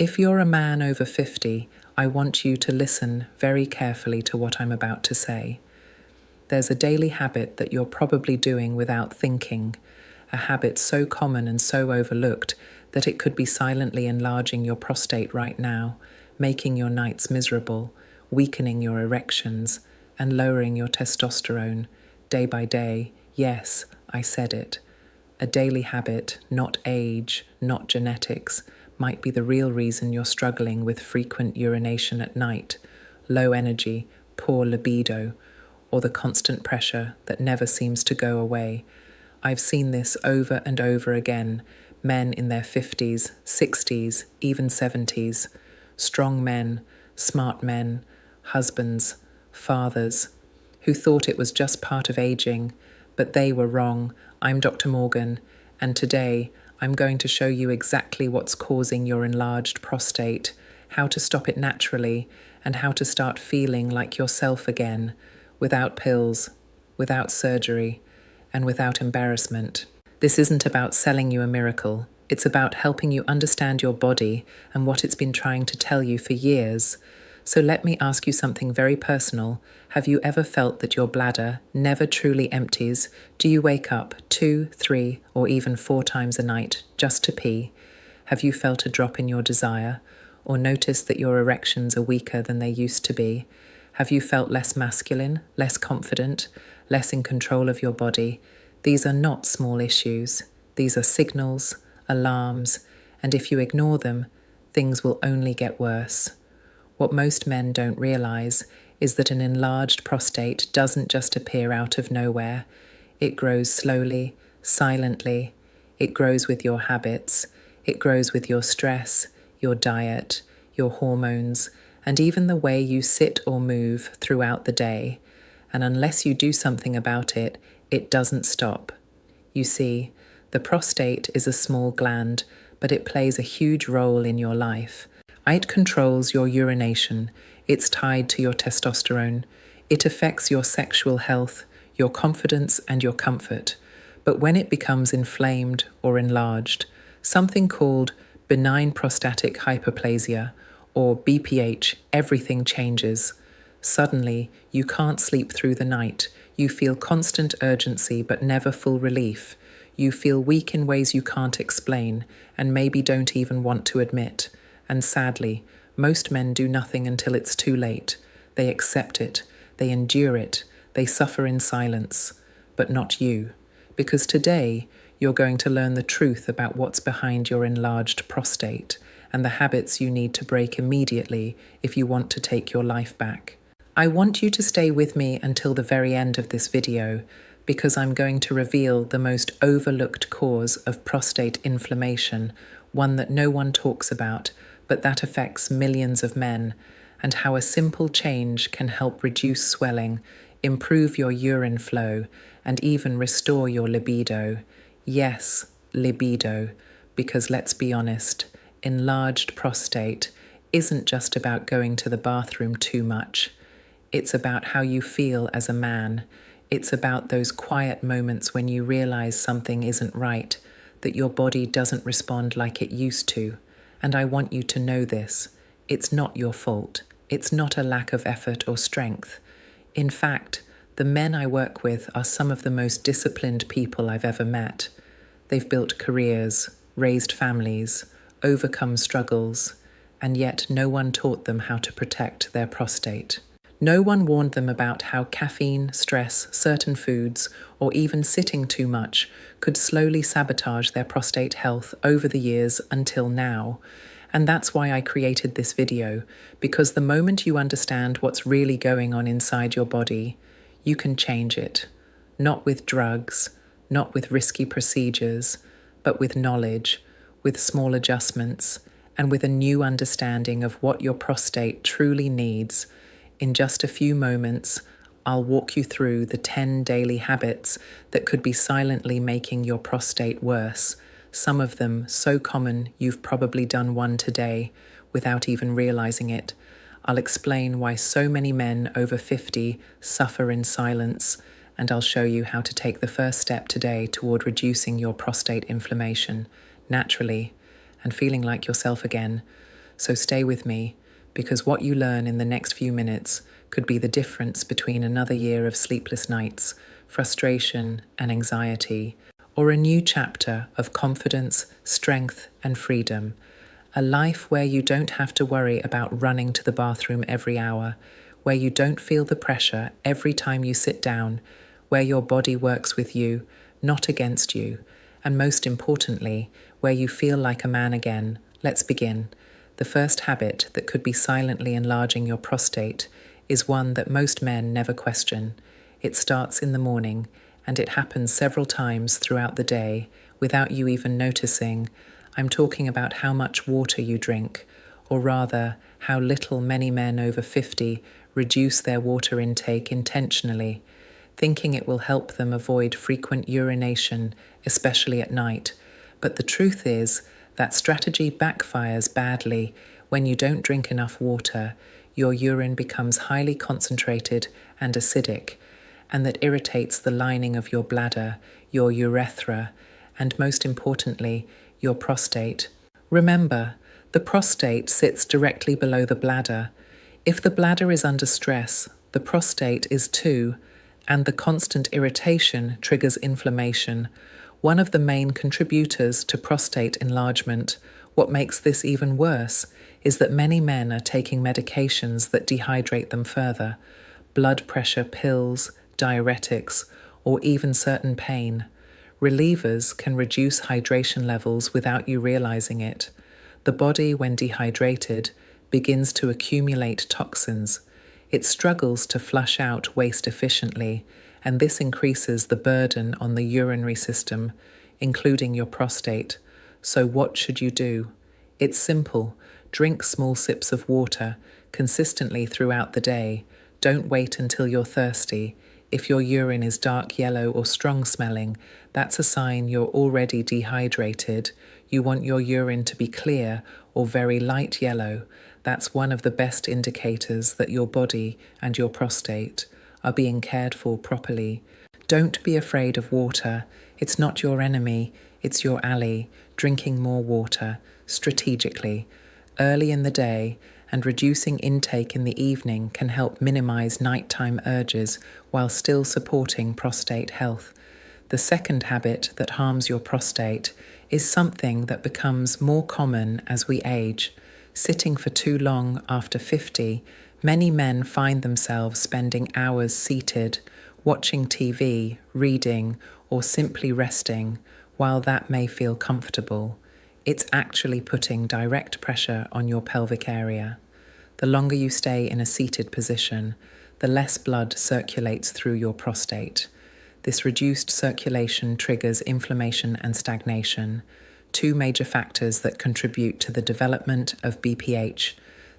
If you're a man over 50, I want you to listen very carefully to what I'm about to say. There's a daily habit that you're probably doing without thinking, a habit so common and so overlooked that it could be silently enlarging your prostate right now, making your nights miserable, weakening your erections, and lowering your testosterone day by day. Yes, I said it. A daily habit, not age, not genetics, might be the real reason you're struggling with frequent urination at night, low energy, poor libido, or the constant pressure that never seems to go away. I've seen this over and over again, men in their 50s, 60s, even 70s, strong men, smart men, husbands, fathers, who thought it was just part of aging, but they were wrong. I'm Dr. Morgan, and today I'm going to show you exactly what's causing your enlarged prostate, how to stop it naturally, and how to start feeling like yourself again, without pills, without surgery, and without embarrassment. This isn't about selling you a miracle. It's about helping you understand your body and what it's been trying to tell you for years. So let me ask you something very personal. Have you ever felt that your bladder never truly empties? Do you wake up 2, 3, or even 4 times a night just to pee? Have you felt a drop in your desire, or noticed that your erections are weaker than they used to be? Have you felt less masculine, less confident, less in control of your body? These are not small issues. These are signals, alarms, and if you ignore them, things will only get worse. What most men don't realize is that an enlarged prostate doesn't just appear out of nowhere. It grows slowly, silently. It grows with your habits. It grows with your stress, your diet, your hormones, and even the way you sit or move throughout the day. And unless you do something about it, it doesn't stop. You see, the prostate is a small gland, but it plays a huge role in your life. It controls your urination. It's tied to your testosterone. It affects your sexual health, your confidence, and your comfort. But when it becomes inflamed or enlarged, something called benign prostatic hyperplasia, or BPH, everything changes. Suddenly, you can't sleep through the night. You feel constant urgency but never full relief. You feel weak in ways you can't explain and maybe don't even want to admit. And sadly, most men do nothing until it's too late. They accept it, they endure it, they suffer in silence. But not you. Because today, you're going to learn the truth about what's behind your enlarged prostate and the habits you need to break immediately if you want to take your life back. I want you to stay with me until the very end of this video because I'm going to reveal the most overlooked cause of prostate inflammation, one that no one talks about, but that affects millions of men, and how a simple change can help reduce swelling, improve your urine flow, and even restore your libido. Yes, libido, because let's be honest, enlarged prostate isn't just about going to the bathroom too much. It's about how you feel as a man. It's about those quiet moments when you realize something isn't right, that your body doesn't respond like it used to. And I want you to know this. It's not your fault. It's not a lack of effort or strength. In fact, the men I work with are some of the most disciplined people I've ever met. They've built careers, raised families, overcome struggles, and yet no one taught them how to protect their prostate. No one warned them about how caffeine, stress, certain foods, or even sitting too much could slowly sabotage their prostate health over the years until now. And that's why I created this video, because the moment you understand what's really going on inside your body, you can change it. Not with drugs, not with risky procedures, but with knowledge, with small adjustments, and with a new understanding of what your prostate truly needs. In just a few moments, I'll walk you through the 10 daily habits that could be silently making your prostate worse. Some of them so common you've probably done one today without even realizing it. I'll explain why so many men over 50 suffer in silence, and I'll show you how to take the first step today toward reducing your prostate inflammation naturally and feeling like yourself again. So stay with me, because what you learn in the next few minutes could be the difference between another year of sleepless nights, frustration, and anxiety, or a new chapter of confidence, strength, and freedom. A life where you don't have to worry about running to the bathroom every hour, where you don't feel the pressure every time you sit down, where your body works with you, not against you, and most importantly, where you feel like a man again. Let's begin. The first habit that could be silently enlarging your prostate is one that most men never question. It starts in the morning, and it happens several times throughout the day without you even noticing. I'm talking about how much water you drink, or rather, how little many men over 50 reduce their water intake intentionally, thinking it will help them avoid frequent urination, especially at night. But the truth is that strategy backfires badly. When you don't drink enough water, your urine becomes highly concentrated and acidic, and that irritates the lining of your bladder, your urethra, and most importantly, your prostate. Remember, the prostate sits directly below the bladder. If the bladder is under stress, the prostate is too, and the constant irritation triggers inflammation, one of the main contributors to prostate enlargement. What makes this even worse is that many men are taking medications that dehydrate them further: blood pressure pills, diuretics, or even certain pain. Relievers can reduce hydration levels without you realizing it. The body, when dehydrated, begins to accumulate toxins. It struggles to flush out waste efficiently, and this increases the burden on the urinary system, including your prostate. So what should you do? It's simple. Drink small sips of water consistently throughout the day. Don't wait until you're thirsty. If your urine is dark yellow or strong smelling, that's a sign you're already dehydrated. You want your urine to be clear or very light yellow. That's one of the best indicators that your body and your prostate are being cared for properly. Don't be afraid of water. It's not your enemy, it's your ally. Drinking more water, strategically, early in the day, and reducing intake in the evening can help minimize nighttime urges while still supporting prostate health. The second habit that harms your prostate is something that becomes more common as we age. Sitting for too long after 50, many men find themselves spending hours seated, watching TV, reading, or simply resting. While that may feel comfortable, it's actually putting direct pressure on your pelvic area. The longer you stay in a seated position, the less blood circulates through your prostate. This reduced circulation triggers inflammation and stagnation, two major factors that contribute to the development of BPH.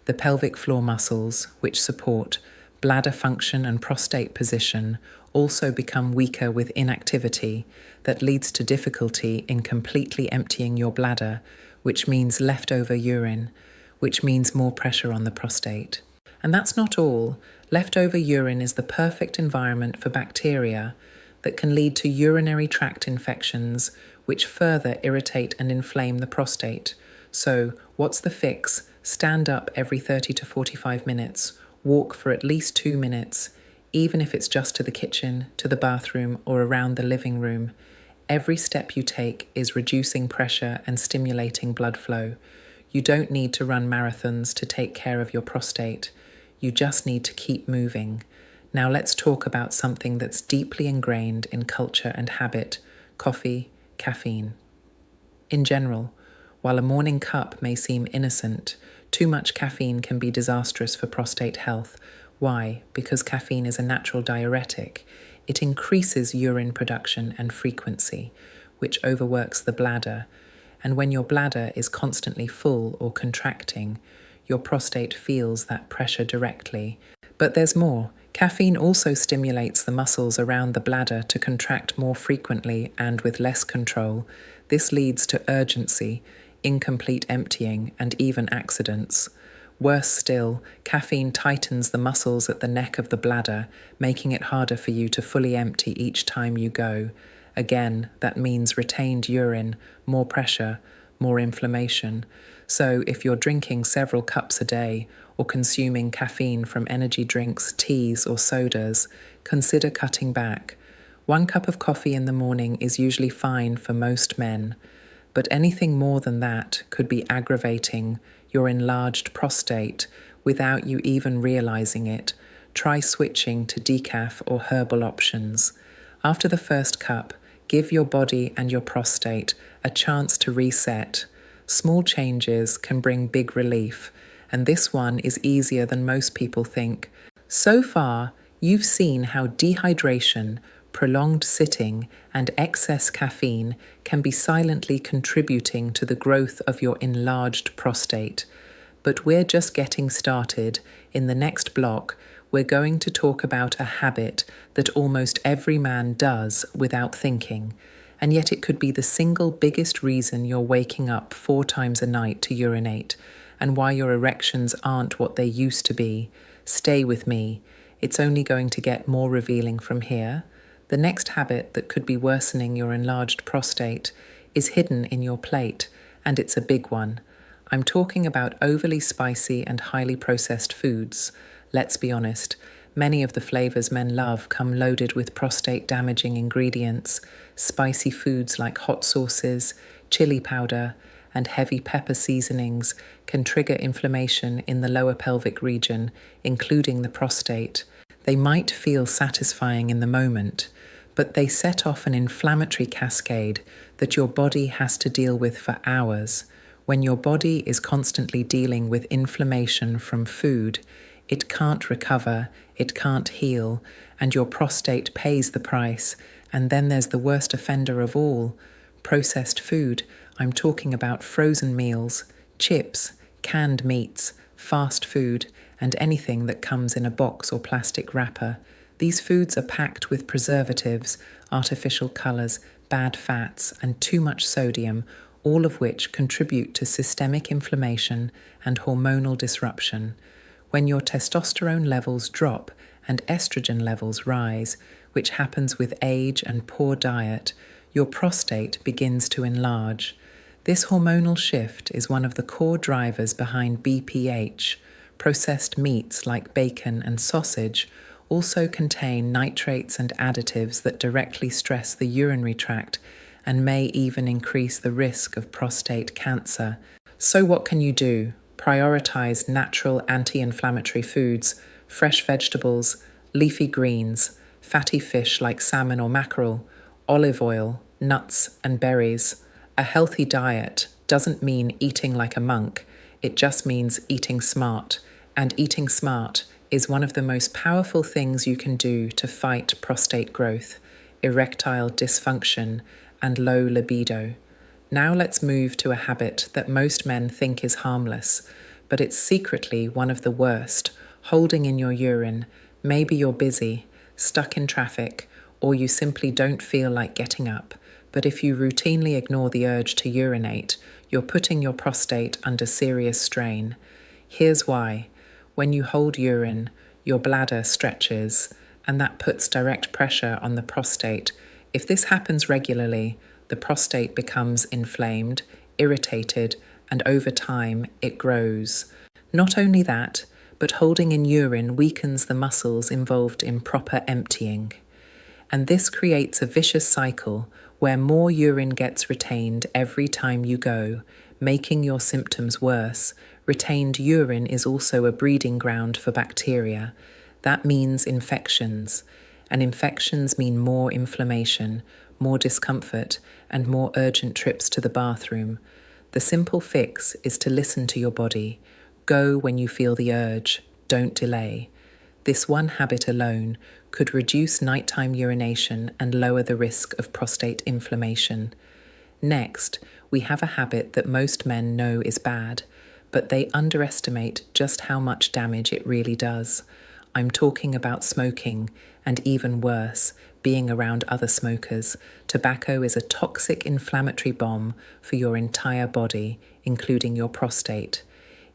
The pelvic floor muscles, which support bladder function and prostate position, also become weaker with inactivity. That leads to difficulty in completely emptying your bladder, which means leftover urine, which means more pressure on the prostate. And that's not all. Leftover urine is the perfect environment for bacteria that can lead to urinary tract infections, which further irritate and inflame the prostate. So, what's the fix? Stand up every 30 to 45 minutes, walk for at least 2 minutes, even if it's just to the kitchen, to the bathroom, or around the living room. Every step you take is reducing pressure and stimulating blood flow. You don't need to run marathons to take care of your prostate. You just need to keep moving. Now let's talk about something that's deeply ingrained in culture and habit: coffee, caffeine. In general, while a morning cup may seem innocent, too much caffeine can be disastrous for prostate health. Why? Because caffeine is a natural diuretic. It increases urine production and frequency, which overworks the bladder. And when your bladder is constantly full or contracting, your prostate feels that pressure directly. But there's more. Caffeine also stimulates the muscles around the bladder to contract more frequently and with less control. This leads to urgency, incomplete emptying, and even accidents. Worse still, caffeine tightens the muscles at the neck of the bladder, making it harder for you to fully empty each time you go. Again, that means retained urine, more pressure, more inflammation. So if you're drinking several cups a day or consuming caffeine from energy drinks, teas, or sodas, consider cutting back. 1 cup of coffee in the morning is usually fine for most men, but anything more than that could be aggravating your enlarged prostate without you even realizing it. Try switching to decaf or herbal options. After the first cup, give your body and your prostate a chance to reset. Small changes can bring big relief, and this one is easier than most people think. So far, you've seen how dehydration, prolonged sitting, and excess caffeine can be silently contributing to the growth of your enlarged prostate. But we're just getting started. In the next block, we're going to talk about a habit that almost every man does without thinking, and yet it could be the single biggest reason you're waking up 4 times a night to urinate, and why your erections aren't what they used to be. Stay with me. It's only going to get more revealing from here. The next habit that could be worsening your enlarged prostate is hidden in your plate, and it's a big one. I'm talking about overly spicy and highly processed foods. Let's be honest, many of the flavors men love come loaded with prostate-damaging ingredients. Spicy foods like hot sauces, chili powder, and heavy pepper seasonings can trigger inflammation in the lower pelvic region, including the prostate. They might feel satisfying in the moment, but they set off an inflammatory cascade that your body has to deal with for hours. When your body is constantly dealing with inflammation from food, it can't recover, it can't heal, and your prostate pays the price. And then there's the worst offender of all, processed food. I'm talking about frozen meals, chips, canned meats, fast food, and anything that comes in a box or plastic wrapper. These foods are packed with preservatives, artificial colors, bad fats, and too much sodium, all of which contribute to systemic inflammation and hormonal disruption. When your testosterone levels drop and estrogen levels rise, which happens with age and poor diet, your prostate begins to enlarge. This hormonal shift is one of the core drivers behind BPH. Processed meats like bacon and sausage also contain nitrates and additives that directly stress the urinary tract and may even increase the risk of prostate cancer. So what can you do? Prioritize natural anti-inflammatory foods, fresh vegetables, leafy greens, fatty fish like salmon or mackerel, olive oil, nuts and berries. A healthy diet doesn't mean eating like a monk, it just means eating smart. And eating smart is one of the most powerful things you can do to fight prostate growth, erectile dysfunction, and low libido. Now let's move to a habit that most men think is harmless, but it's secretly one of the worst: holding in your urine. Maybe you're busy, stuck in traffic, or you simply don't feel like getting up. But if you routinely ignore the urge to urinate, you're putting your prostate under serious strain. Here's why. When you hold urine, your bladder stretches, and that puts direct pressure on the prostate. If this happens regularly, the prostate becomes inflamed, irritated, and over time it grows. Not only that, but holding in urine weakens the muscles involved in proper emptying. And this creates a vicious cycle where more urine gets retained every time you go, making your symptoms worse. Retained urine is also a breeding ground for bacteria. That means infections, and infections mean more inflammation, more discomfort, and more urgent trips to the bathroom. The simple fix is to listen to your body. Go when you feel the urge. Don't delay. This one habit alone could reduce nighttime urination and lower the risk of prostate inflammation. Next, we have a habit that most men know is bad, but they underestimate just how much damage it really does. I'm talking about smoking, and even worse, being around other smokers. Tobacco is a toxic inflammatory bomb for your entire body, including your prostate.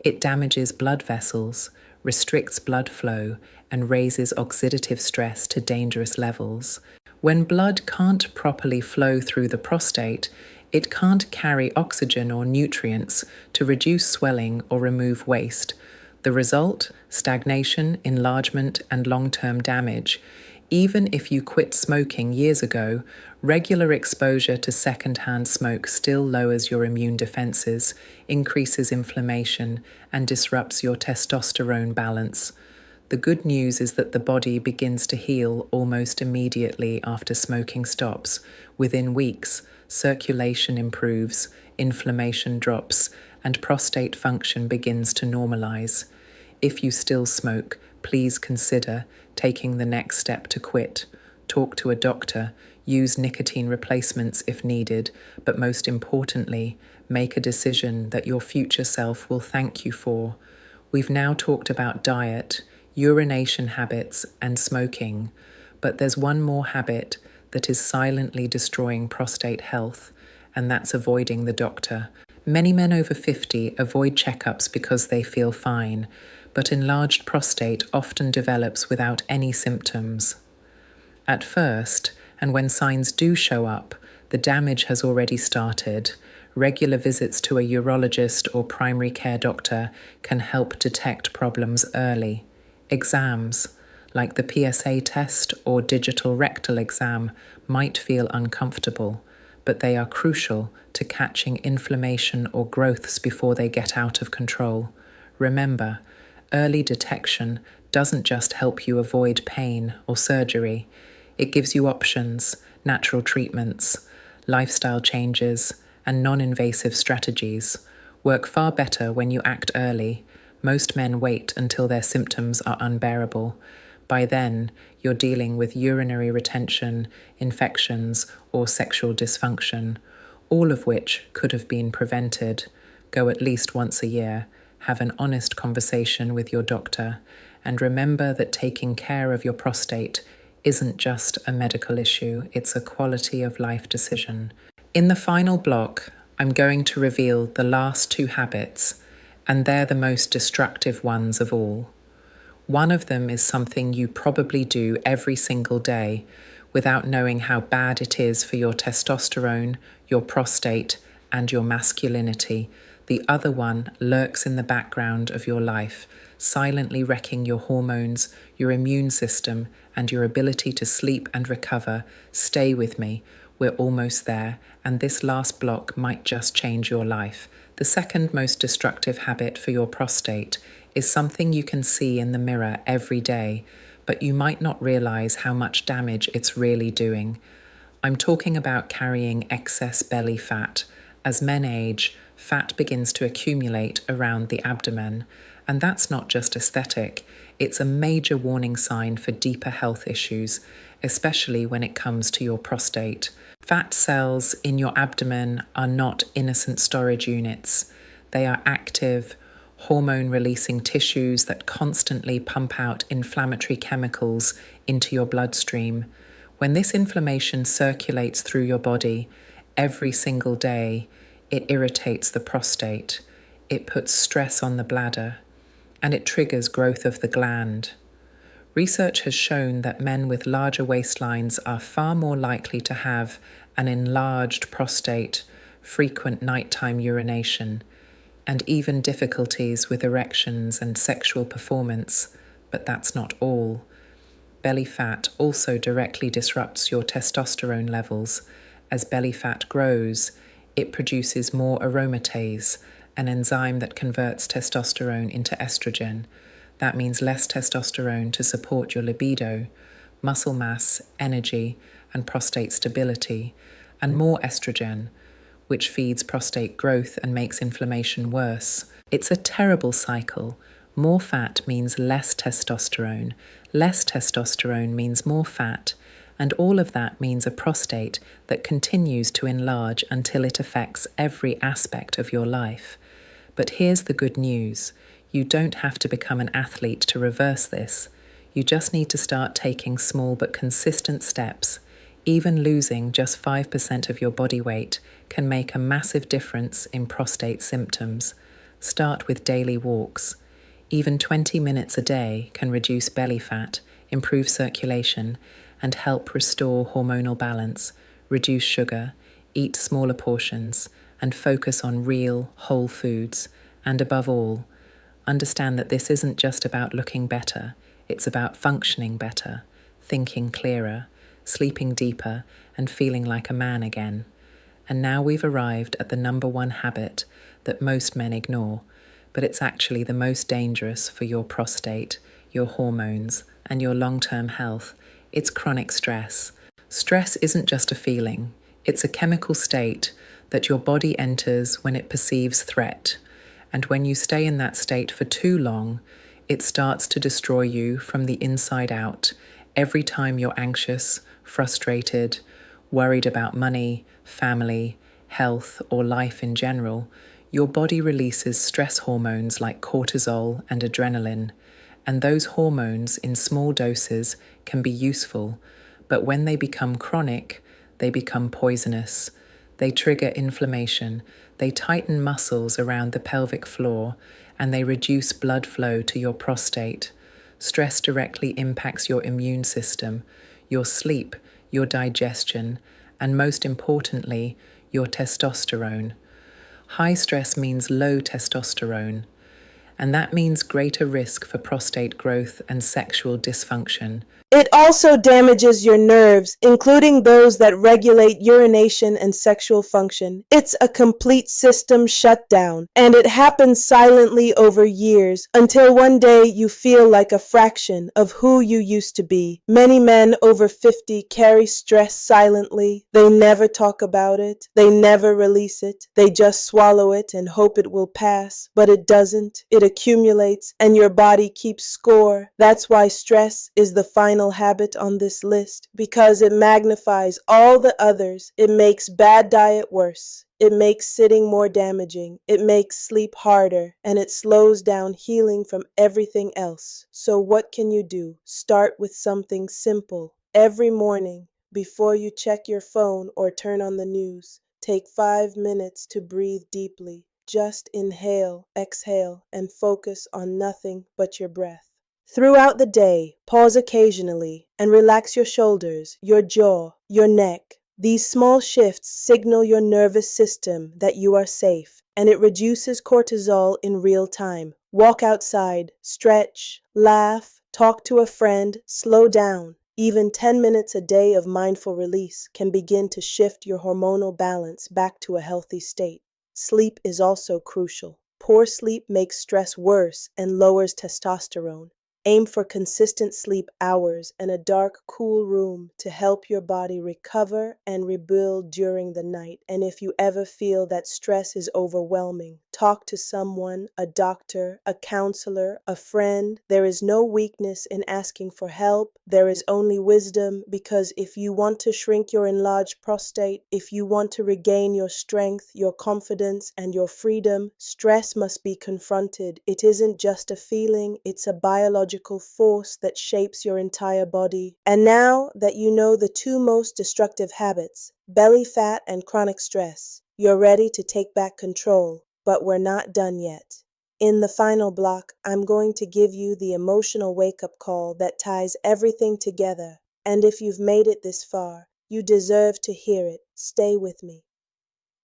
It damages blood vessels, restricts blood flow, and raises oxidative stress to dangerous levels. When blood can't properly flow through the prostate, It can't carry oxygen or nutrients to reduce swelling or remove waste. The result? Stagnation, enlargement, and long-term damage. Even if you quit smoking years ago, regular exposure to secondhand smoke still lowers your immune defenses, increases inflammation, and disrupts your testosterone balance. The good news is that the body begins to heal almost immediately after smoking stops. Within weeks, circulation improves, inflammation drops, and prostate function begins to normalize. If you still smoke, please consider taking the next step to quit. Talk to a doctor, use nicotine replacements if needed, but most importantly, make a decision that your future self will thank you for. We've now talked about diet, urination habits, and smoking, but there's one more habit that is silently destroying prostate health, and that's avoiding the doctor. Many men over 50 avoid checkups because they feel fine, but enlarged prostate often develops without any symptoms. At first, and when signs do show up, the damage has already started. Regular visits to a urologist or primary care doctor can help detect problems early. Exams, like the PSA test or digital rectal exam, might feel uncomfortable, but they are crucial to catching inflammation or growths before they get out of control. Remember, early detection doesn't just help you avoid pain or surgery. It gives you options, natural treatments, lifestyle changes, and non-invasive strategies. Work far better when you act early. Most men wait until their symptoms are unbearable. By then, you're dealing with urinary retention, infections, or sexual dysfunction, all of which could have been prevented. Go at least once a year, have an honest conversation with your doctor, and remember that taking care of your prostate isn't just a medical issue, it's a quality of life decision. In the final block, I'm going to reveal the last two habits, and they're the most destructive ones of all. One of them is something you probably do every single day without knowing how bad it is for your testosterone, your prostate, and your masculinity. The other one lurks in the background of your life, silently wrecking your hormones, your immune system, and your ability to sleep and recover. Stay with me. We're almost there, and this last block might just change your life. The second most destructive habit for your prostate is something you can see in the mirror every day, but you might not realize how much damage it's really doing. I'm talking about carrying excess belly fat. As men age, fat begins to accumulate around the abdomen, and that's not just aesthetic. It's a major warning sign for deeper health issues, especially when it comes to your prostate. Fat cells in your abdomen are not innocent storage units. They are active, hormone-releasing tissues that constantly pump out inflammatory chemicals into your bloodstream. When this inflammation circulates through your body every single day, it irritates the prostate, it puts stress on the bladder, and it triggers growth of the gland. Research has shown that men with larger waistlines are far more likely to have an enlarged prostate, frequent nighttime urination, and even difficulties with erections and sexual performance. But that's not all. Belly fat also directly disrupts your testosterone levels. As belly fat grows, it produces more aromatase, an enzyme that converts testosterone into estrogen. That means less testosterone to support your libido, muscle mass, energy, and prostate stability, and more estrogen, which feeds prostate growth and makes inflammation worse. It's a terrible cycle. More fat means less testosterone means more fat, and all of that means a prostate that continues to enlarge until it affects every aspect of your life. But here's the good news. You don't have to become an athlete to reverse this. You just need to start taking small but consistent steps. Even losing just 5% of your body weight can make a massive difference in prostate symptoms. Start with daily walks. Even 20 minutes a day can reduce belly fat, improve circulation, and help restore hormonal balance, reduce sugar. Eat smaller portions and focus on real, whole foods. And above all, understand that this isn't just about looking better, it's about functioning better, thinking clearer, sleeping deeper, and feeling like a man again. And now we've arrived at the number one habit that most men ignore, but it's actually the most dangerous for your prostate, your hormones, and your long-term health. It's chronic stress. Stress isn't just a feeling, it's a chemical state that your body enters when it perceives threat. And when you stay in that state for too long, it starts to destroy you from the inside out. Every time you're anxious, frustrated, worried about money, family, health, or life in general, your body releases stress hormones like cortisol and adrenaline. And those hormones in small doses can be useful, but when they become chronic, they become poisonous. They trigger inflammation, they tighten muscles around the pelvic floor, and they reduce blood flow to your prostate. Stress directly impacts your immune system, your sleep, your digestion, and most importantly, your testosterone. High stress means low testosterone, and that means greater risk for prostate growth and sexual dysfunction. It also damages your nerves, including those that regulate urination and sexual function. It's a complete system shutdown, and it happens silently over years until one day you feel like a fraction of who you used to be. Many men over 50 carry stress silently. They never talk about it. They never release it. They just swallow it and hope it will pass, but it doesn't. It accumulates, and your body keeps score. That's why stress is the final habit on this list, because it magnifies all the others. It makes bad diet worse. It makes sitting more damaging. It makes sleep harder, and it slows down healing from everything else. So what can you do? Start with something simple. Every morning, before you check your phone or turn on the news, take 5 minutes to breathe deeply. Just inhale, exhale, and focus on nothing but your breath. Throughout the day, pause occasionally and relax your shoulders, your jaw, your neck. These small shifts signal your nervous system that you are safe, and it reduces cortisol in real time. Walk outside, stretch, laugh, talk to a friend, slow down. Even 10 minutes a day of mindful release can begin to shift your hormonal balance back to a healthy state. Sleep is also crucial. Poor sleep makes stress worse and lowers testosterone. Aim for consistent sleep hours and a dark, cool room to help your body recover and rebuild during the night. And if you ever feel that stress is overwhelming, talk to someone, a doctor, a counselor, a friend. There is no weakness in asking for help. There is only wisdom, because if you want to shrink your enlarged prostate, if you want to regain your strength, your confidence, and your freedom, stress must be confronted. It isn't just a feeling, it's a biological force that shapes your entire body. And now that you know the two most destructive habits, belly fat and chronic stress, you're ready to take back control. But we're not done yet. In the final block, I'm going to give you the emotional wake-up call that ties everything together. And if you've made it this far, you deserve to hear it. Stay with me.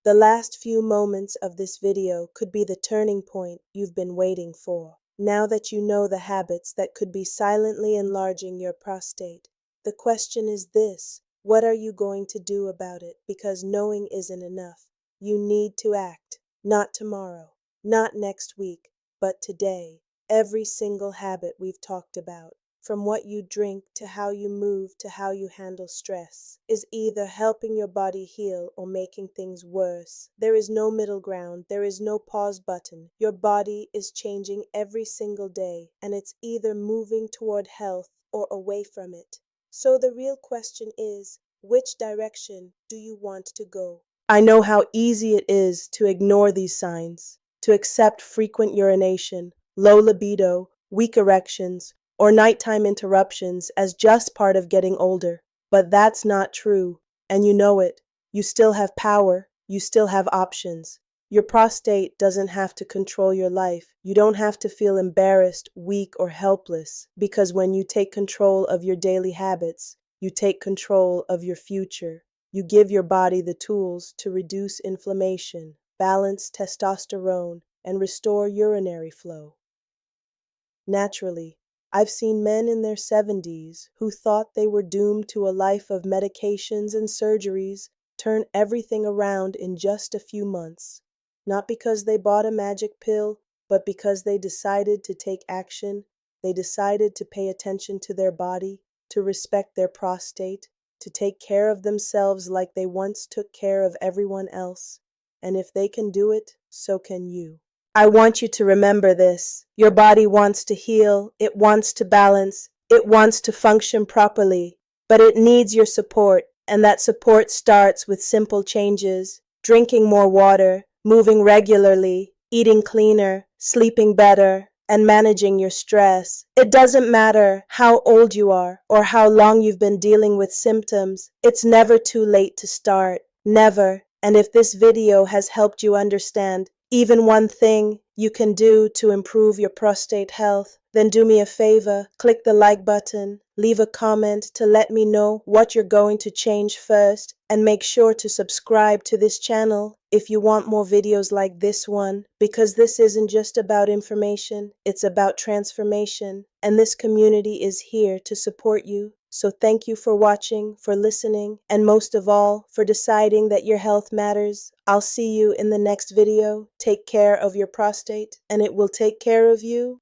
The last few moments of this video could be the turning point you've been waiting for. Now that you know the habits that could be silently enlarging your prostate, the question is this: what are you going to do about it? Because knowing isn't enough. You need to act. Not tomorrow, not next week, but today. Every single habit we've talked about, from what you drink to how you move to how you handle stress, is either helping your body heal or making things worse. There is no middle ground. There is no pause button. Your body is changing every single day, and it's either moving toward health or away from it. So the real question is, which direction do you want to go? I know how easy it is to ignore these signs, to accept frequent urination, low libido, weak erections, or nighttime interruptions as just part of getting older. But that's not true, and you know it. You still have power. You still have options. Your prostate doesn't have to control your life. You don't have to feel embarrassed, weak, or helpless, because when you take control of your daily habits, you take control of your future. You give your body the tools to reduce inflammation, balance testosterone, and restore urinary flow. Naturally, I've seen men in their 70s who thought they were doomed to a life of medications and surgeries turn everything around in just a few months, not because they bought a magic pill, but because they decided to take action. They decided to pay attention to their body, to respect their prostate, to take care of themselves like they once took care of everyone else. And if they can do it, so can you. I want you to remember this. Your body wants to heal, it wants to balance, it wants to function properly, but it needs your support, and that support starts with simple changes: drinking more water, moving regularly, eating cleaner, sleeping better, and managing your stress. It doesn't matter how old you are or how long you've been dealing with symptoms. It's never too late to start. Never. And if this video has helped you understand even one thing you can do to improve your prostate health, then do me a favor, click the like button, leave a comment to let me know what you're going to change first, and make sure to subscribe to this channel if you want more videos like this one, because this isn't just about information, it's about transformation, and this community is here to support you. So thank you for watching, for listening, and most of all, for deciding that your health matters. I'll see you in the next video. Take care of your prostate, and it will take care of you.